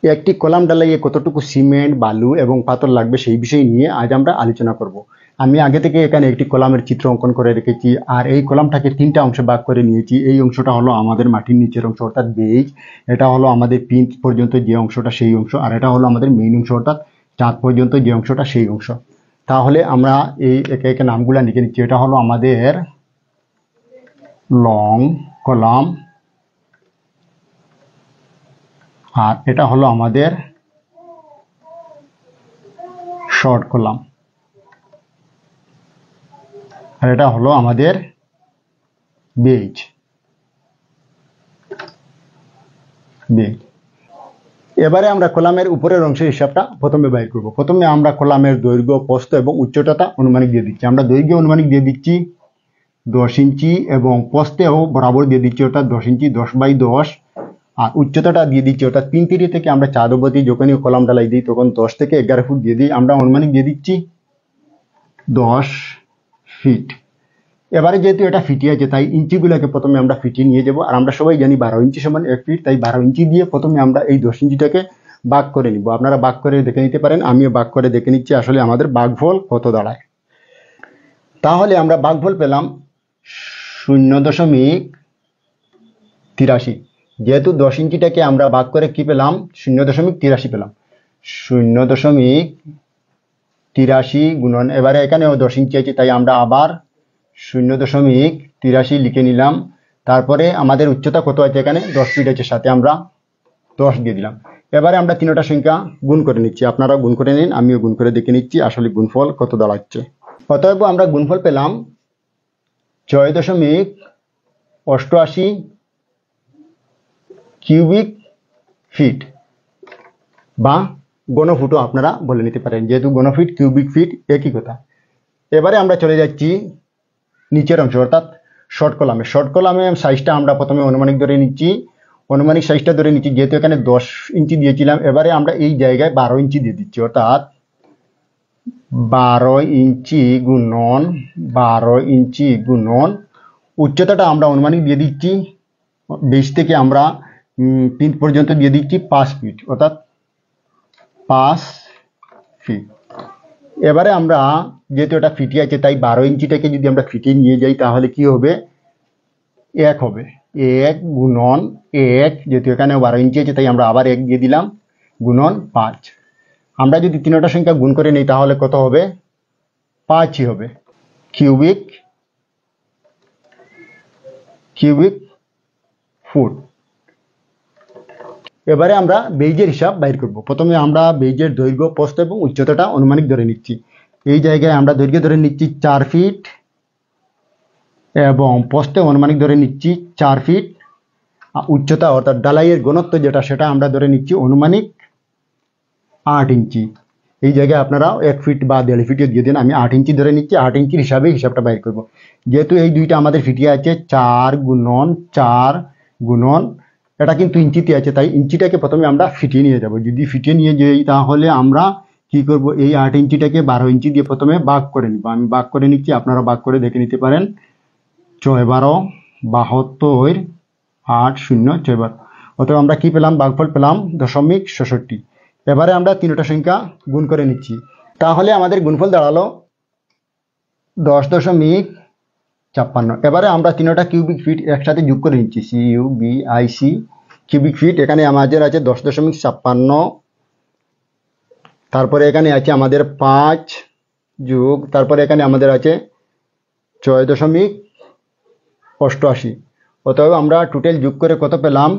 একটি কলাম ঢালাইয়ে কতটুকু সিমেন্ট, বালু এবং পাথর লাগবে সেই বিষয় নিয়ে আজ আমরা আলোচনা করব। আমি আগে থেকে এখানে একটি কলামের চিত্র অঙ্কন করে রেখেছি, আর এই কলামটাকে 3টা অংশে ভাগ করে নিয়েছি। এই অংশটা হলো আমাদের মাটির নিচের অংশ অর্থাৎ বেজ, এটা হলো আমাদের পিচ পর্যন্ত যে অংশটা সেই অংশ, আর এটা হলো আমাদের মেইন অংশ অর্থাৎ চাঁদ পর্যন্ত যে অংশটা সেই অংশ। তাহলে আমরা এই একে একে নামগুলা লিখে নিচ্ছি। এটা হলো আমাদের লং কলাম, আর এটা হলো আমাদের শর্ট কলাম, আর এটা হলো আমাদের বেজ। এবারে আমরা কলামের উপরের অংশের হিসাবটা প্রথমে বাইর করব। প্রথমে আমরা কলামের দৈর্ঘ্য, প্রস্থ এবং উচ্চতাটা আনুমানিক দিয়ে দিচ্ছি। আমরা দৈর্ঘ্য আনুমানিক দিয়ে দিচ্ছি 10 ইঞ্চি এবং প্রস্থেও বরাবর দিয়ে দিচ্ছি অর্থাৎ 10 ইঞ্চি, 10/10। আর উচ্চতাটা দিয়ে দিচ্ছি অর্থাৎ 3 থেকে আমরা চাঁদ অবধি যখনই কলাম ঢালাই দিই তখন 10 থেকে 11 ফুট দিয়ে দিই। আমরা আনুমানিক দিয়ে দিচ্ছি 10 ফিট। এবারে যেহেতু এটা ফিটে আছে তাই ইঞ্চিগুলোকে প্রথমে আমরা ফিটিয়ে নিয়ে যাব। আর আমরা সবাই জানি 12 ইঞ্চি সমান 1 ফিট, তাই 12 ইঞ্চি দিয়ে প্রথমে আমরা এই 10 ইঞ্চিটাকে ভাগ করে নিব। আপনারা ভাগ করে দেখে নিতে পারেন, আমিও ভাগ করে দেখে নিচ্ছি আসলে আমাদের ভাগফল কত দাঁড়ায়। তাহলে আমরা ভাগফল পেলাম 0.83। যেহেতু 10 ইঞ্চিটাকে আমরা ভাগ করে কি পেলাম, 0.83 পেলাম। 0.83 গুণন, এবারে এখানেও 10 ইঞ্চি আছে তাই আমরা আবার 0.83 লিখে নিলাম। তারপরে আমাদের উচ্চতা কত আছে, এখানে 10 ফিট আছে, সাথে আমরা 10 দিয়ে দিলাম। এবারে আমরা তিনটা সংখ্যা গুণ করে নিচ্ছি। আপনারা গুণ করে নিন, আমিও গুণ করে দেখে নিচ্ছি আসলে গুণফল কত দাঁড়াচ্ছে। অতএব আমরা গুণফল পেলাম 6.88 কিউবিক ফিট বা ঘনফুটও আপনারা বলে নিতে পারেন, যেহেতু ঘনফিট কিউবিক ফিট একই কথা। এবারে আমরা চলে যাচ্ছি নিচের অংশ অর্থাৎ শর্ট কলামে। শর্ট কলামে সাইজটা আমরা প্রথমে আনুমানিক ধরে নিচ্ছি, আনুমানিক সাইজটা ধরে নিচ্ছি। যেহেতু এখানে 10 ইঞ্চি দিয়েছিলাম, এবারে আমরা এই জায়গায় 12 ইঞ্চি দিয়ে দিচ্ছি অর্থাৎ 12 ইঞ্চি গুণন 12 ইঞ্চি গুণন উচ্চতাটা আমরা আনুমানিক দিয়ে দিচ্ছি 20 থেকে আমরা 3 পর্যন্ত দিয়ে দিচ্ছি 5 ফিট অর্থাৎ 5 ফিট। এবারে আমরা যেহেতু এটা ফিটে আছে তাই 12 ইঞ্চিটাকে যদি আমরা ফিটে নিয়ে যাই তাহলে কি হবে, 1 হবে। 1 গুণন 1, যেহেতু এখানে 12 ইঞ্চি আছে তাই আমরা আবার 1 দিয়ে দিলাম, গুণন 5। আমরা যদি তিনটা সংখ্যা গুণ করে নিই তাহলে কত হবে, 5ই হবে কিউবিক ফুট। এবারে আমরা বেজের হিসাব বাইর করব। প্রথমে আমরা বেজের দৈর্ঘ্য, প্রস্থ এবং উচ্চতাটা আনুমানিক ধরে নিচ্ছি। এই জায়গায় আমরা দৈর্ঘ্য ধরে নিচ্ছি 4 ফিট এবং প্রস্থে আনুমানিক ধরে নিচ্ছি 4 ফিট। উচ্চতা অর্থাৎ ঢালাইয়ের ঘনত্ব যেটা সেটা আমরা ধরে নিচ্ছি আনুমানিক 8 ইঞ্চি। এই জায়গায় আপনারা 1 ফিট বা 1.5 ফিটে দিয়ে দিন, আমি 8 ইঞ্চি ধরে নিচ্ছি। 8 ইঞ্চির হিসাবটা বাইর করব। যেহেতু এই দুইটা আমাদের ফিটিয়ে আছে 4 গুণন 4 গুণন, এটা কিন্তু ইঞ্চিতে আছে তাই ইঞ্চিটাকে প্রথমে আমরা ফিটিয়ে নিয়ে যাব। যদি ফিটিয়ে নিয়ে যাই তাহলে আমরা কি করব, এই 8 ইঞ্চিটাকে 12 ইঞ্চি দিয়ে প্রথমে ভাগ করে নিব। আমি ভাগ করে নিচ্ছি, আপনারা ভাগ করে দেখে নিতে পারেন। 6 12 72 8 0 6 12। অতএব আমরা কি পেলাম, ভাগফল পেলাম 0.66। এবারে আমরা তিনটা সংখ্যা গুণ করে নিচ্ছি। তাহলে আমাদের গুণফল দাঁড়ালো 10.56। এবারে আমরা তিনটা কিউবিক ফিট একসাথে যোগ করে নিচ্ছি, CUBIC কিউবিক ফিট। এখানে আমাদের আছে 10.56, তারপরে এখানে আছে আমাদের 5 যোগ, তারপরে এখানে আমাদের আছে 6.88। অতএব আমরা টোটাল যোগ করে কত পেলাম,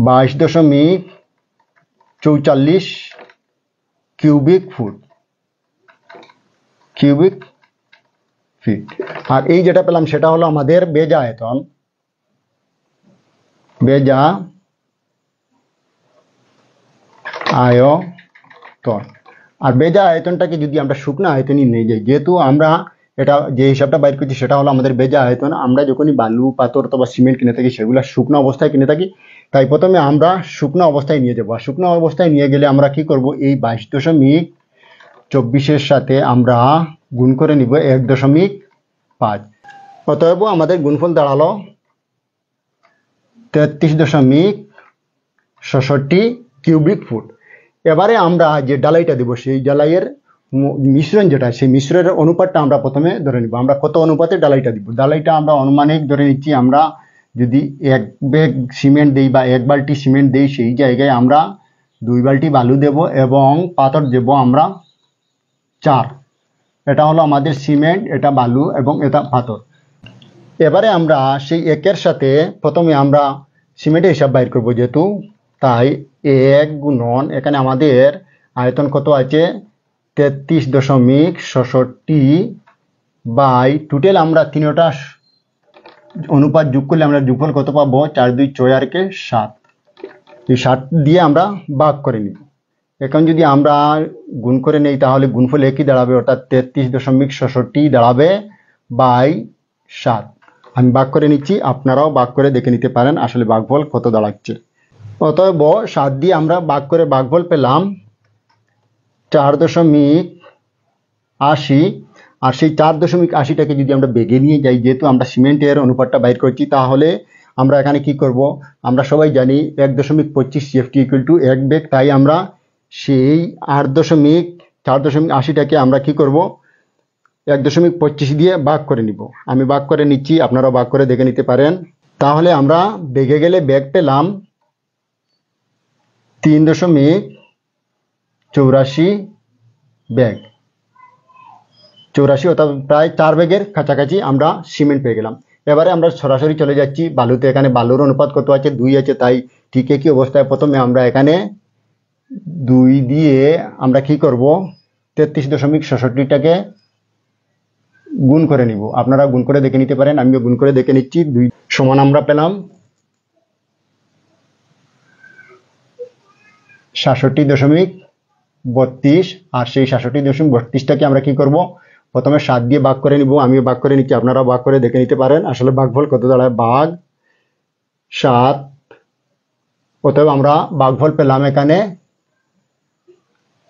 22.44 কিউবিক ফিট। আর এই যেটা পেলাম সেটা হলো আমাদের বেজা আয়তন। আর বেজা আয়তনটাকে যদি আমরা শুকনো আয়তনই নিয়ে যাই, যেহেতু আমরা এটা যে হিসাবটা বাইর করছি সেটা হলো আমাদের বেজা আয়তন। আমরা যখনই বালু, পাথর অথবা সিমেন্ট কিনে থাকি সেগুলো শুকনো অবস্থায় কিনে থাকি, তাই প্রথমে আমরা শুকনো অবস্থায় নিয়ে যাবো। আর শুকনো অবস্থায় নিয়ে গেলে আমরা কি করব, এই 22.24 সাথে আমরা গুণ করে নিব 1.5। অতএব আমাদের গুণফল দাঁড়ালো 33.67 66 কিউবিক ফুট। এবারে আমরা যে ডালাইটা দেব সেই ডালাইয়ের মিশ্রণ যেটা সেই মিশ্রণের অনুপাতটা আমরা প্রথমে ধরে নিব। আমরা কত অনুপাতে ডালাইটা দিব, ডালাইটা আমরা আনুমানিক ধরে নিচ্ছি, আমরা যদি 1 ব্যাগ সিমেন্ট দিই বা 1 বালতি সিমেন্ট দিই সেই জায়গায় আমরা 2 বালতি বালু দেব এবং পাথর দেব আমরা 4। এটা হলো আমাদের সিমেন্ট, এটা বালু এবং এটা পাথর। এবারে আমরা সেই একের সাথে প্রথমে আমরা সিমেন্টের হিসাব বাইর করব যেহেতু, তাই 1 গুণন এখানে আমাদের আয়তন কত আছে 33.66 বাই টোটাল আমরা তিনটা অনুপাত যোগ করলে আমরা যোগফল কত পাবো 4 2 6 আর 7। এই 7 দিয়ে আমরা ভাগ করে নিব। এখন যদি আমরা গুণ করে নেই তাহলে গুণফল একই দাঁড়াবে, অর্থাৎ 33.66 দাঁড়াবে বাই 7। আমি ভাগ করে নিচ্ছি, আপনারাও ভাগ করে দেখে নিতে পারেন আসলে ভাগফল কত দাঁড়াচ্ছে। অতএব 7 দিয়ে আমরা ভাগ করে ভাগফল পেলাম 4.80। আর সেই 4.80টাকে যদি আমরা বেগে নিয়ে যাই, যেহেতু আমরা সিমেন্টের অনুপাতটা বাইর করছি, তাহলে আমরা এখানে কি করব, আমরা সবাই জানি 1.25 CFT = 1 বেগ। তাই আমরা সেই 4.80টাকে আমরা কি করব 1.25 দিয়ে ভাগ করে নিব। আমি ভাগ করে নিচ্ছি, আপনারা ভাগ করে দেখে নিতে পারেন। তাহলে আমরা বেগে গেলে বেগ পেলাম 3.84 ব্যাগ, 84 অর্থাৎ প্রায় 4 ব্যাগের কাছাকাছি আমরা সিমেন্ট পেয়ে গেলাম। এবারে আমরা সরাসরি চলে যাচ্ছি বালুতে। এখানে বালুর অনুপাত কত আছে 2 আছে, তাই ঠিক একই অবস্থায় প্রথমে আমরা এখানে 2 দিয়ে আমরা কি করব 33.66টাকে গুণ করে নিব। আপনারা গুণ করে দেখে নিতে পারেন, আমিও গুণ করে দেখে নিচ্ছি। 2 সমান আমরা পেলাম 67.32। আর সেই 67.32টাকে আমরা কি করব প্রথমে 7 দিয়ে ভাগ করে নিব। আমিও ভাগ করে নিচ্ছি, আপনারা ভাগ করে দেখে নিতে পারেন আসলে ভাগফল কত দাঁড়ায় ভাগ 7। অতএব আমরা ভাগফল পেলাম এখানে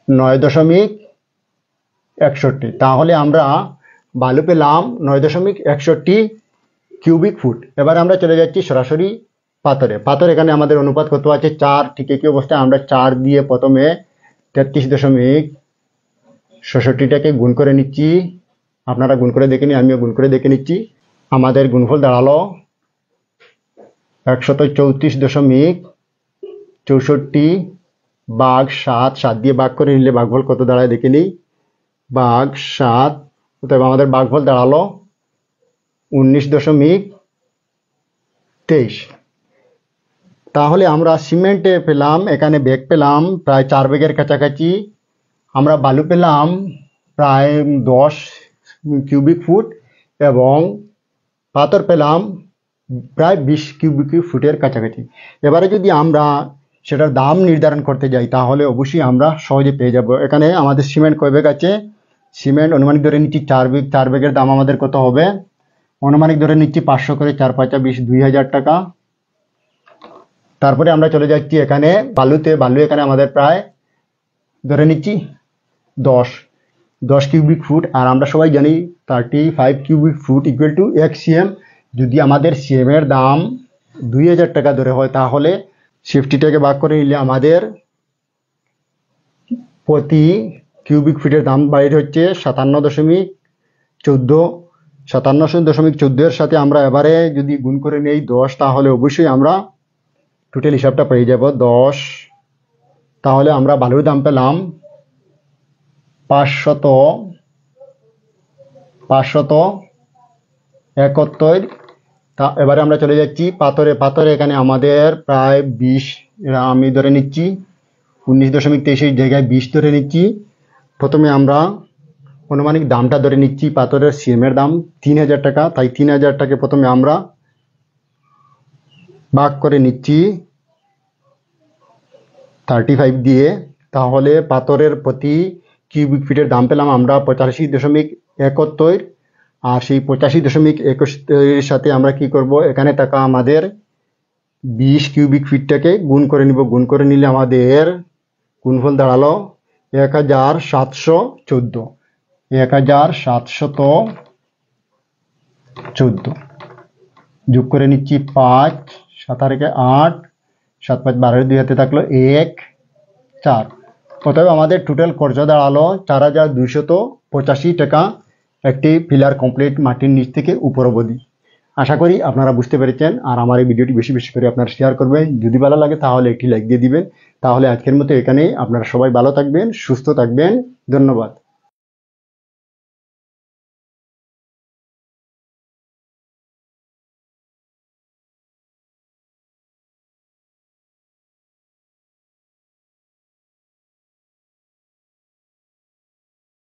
9.61। তাহলে আমরা বালু পেলাম 9.61 কিউবিক ফুট। এবার আমরা চলে যাচ্ছি সরাসরি পাথরে। পাথর এখানে আমাদের অনুপাত কত আছে 4, ঠিক একই অবস্থায় আমরা 4 দিয়ে প্রথমে 33.66টাকে গুণ করে নিচ্ছি। আপনারা গুণ করে দেখে নিন, আমিও গুণ করে দেখে নিচ্ছি। আমাদের গুণফল দাঁড়ালো 134.64 ভাগ 7। 7 দিয়ে ভাগ করে নিলে ভাগফল কত দাঁড়ায় দেখে নিই, ভাগ 7। অতএব আমাদের ভাগফল দাঁড়ালো 19.23। তাহলে আমরা সিমেন্টে পেলাম এখানে ব্যাগ পেলাম প্রায় 4 ব্যাগের কাছাকাছি, আমরা বালু পেলাম প্রায় 10 কিউবিক ফুট এবং পাথর পেলাম প্রায় 20 কিউবিক ফুটের কাছাকাছি। এবারে যদি আমরা সেটার দাম নির্ধারণ করতে যাই তাহলে অবশ্যই আমরা সহজে পেয়ে যাব। এখানে আমাদের সিমেন্ট কয় ব্যাগ আছে, সিমেন্ট অনুমানিক ধরে নিচ্ছি 4 ব্যাগ। 4 ব্যাগের দাম আমাদের কত হবে অনুমানিক ধরে নিচ্ছি 500 করে, 4 5 20, 2000 টাকা। তারপরে আমরা চলে যাচ্ছি এখানে বালুতে। বালু এখানে আমাদের প্রায় ধরে নিচ্ছি 10 কিউবিক ফুট। আর আমরা সবাই জানি 35 কিউবিক ফুট = 1 CM। যদি আমাদের সিএমের দাম 2000 টাকা ধরে হয় তাহলে 50টাকে ভাগ করে নিলে আমাদের প্রতি কিউবিক ফিটের দাম বাইর হচ্ছে 57.14। 57.14 এর সাথে আমরা এবারে যদি গুণ করে নেই 10, তাহলে অবশ্যই আমরা টোটাল হিসাবটা পেয়ে যাব 10। তাহলে আমরা বালুর দাম পেলাম 571। তা এবারে আমরা চলে যাচ্ছি পাথরে। পাথরে এখানে আমাদের প্রায় 20, আমি ধরে নিচ্ছি 19.23 জায়গায় 20 ধরে নিচ্ছি। প্রথমে আমরা আনুমানিক দামটা ধরে নিচ্ছি, পাথরের সিএমের দাম 3000 টাকা। তাই 3000 টাকা প্রথমে আমরা ভাগ করে নিচ্ছি 35 দিয়ে। তাহলে পাথরের প্রতি কিউবিক ফিটের দাম পেলাম আমরা 85.71। আর সেই 85.71 সাথে আমরা কি করব এখানে টাকা আমাদের 20 কিউবিক ফিটটাকে গুণ করে নিব। গুণ করে নিলে আমাদের গুণফল দাঁড়ালো 1714। 1714 যোগ করে নিচ্ছি 5, 7 আর 8, 7 5 12 2 হাতে থাকলো 1 4। অতএব আমাদের টোটাল খরচা দাঁড়ালো 4285 টাকা একটি পিলার কমপ্লিট মাটির নিচ থেকে উপর অবধি। আশা করি আপনারা বুঝতে পেরেছেন। আর আমার এই ভিডিওটি বেশি বেশি করে আপনারা শেয়ার করবেন, যদি ভালো লাগে তাহলে একটি লাইক দিয়ে দিবেন। তাহলে আজকের মতো এখানেই, আপনারা সবাই ভালো থাকবেন, সুস্থ থাকবেন, ধন্যবাদ।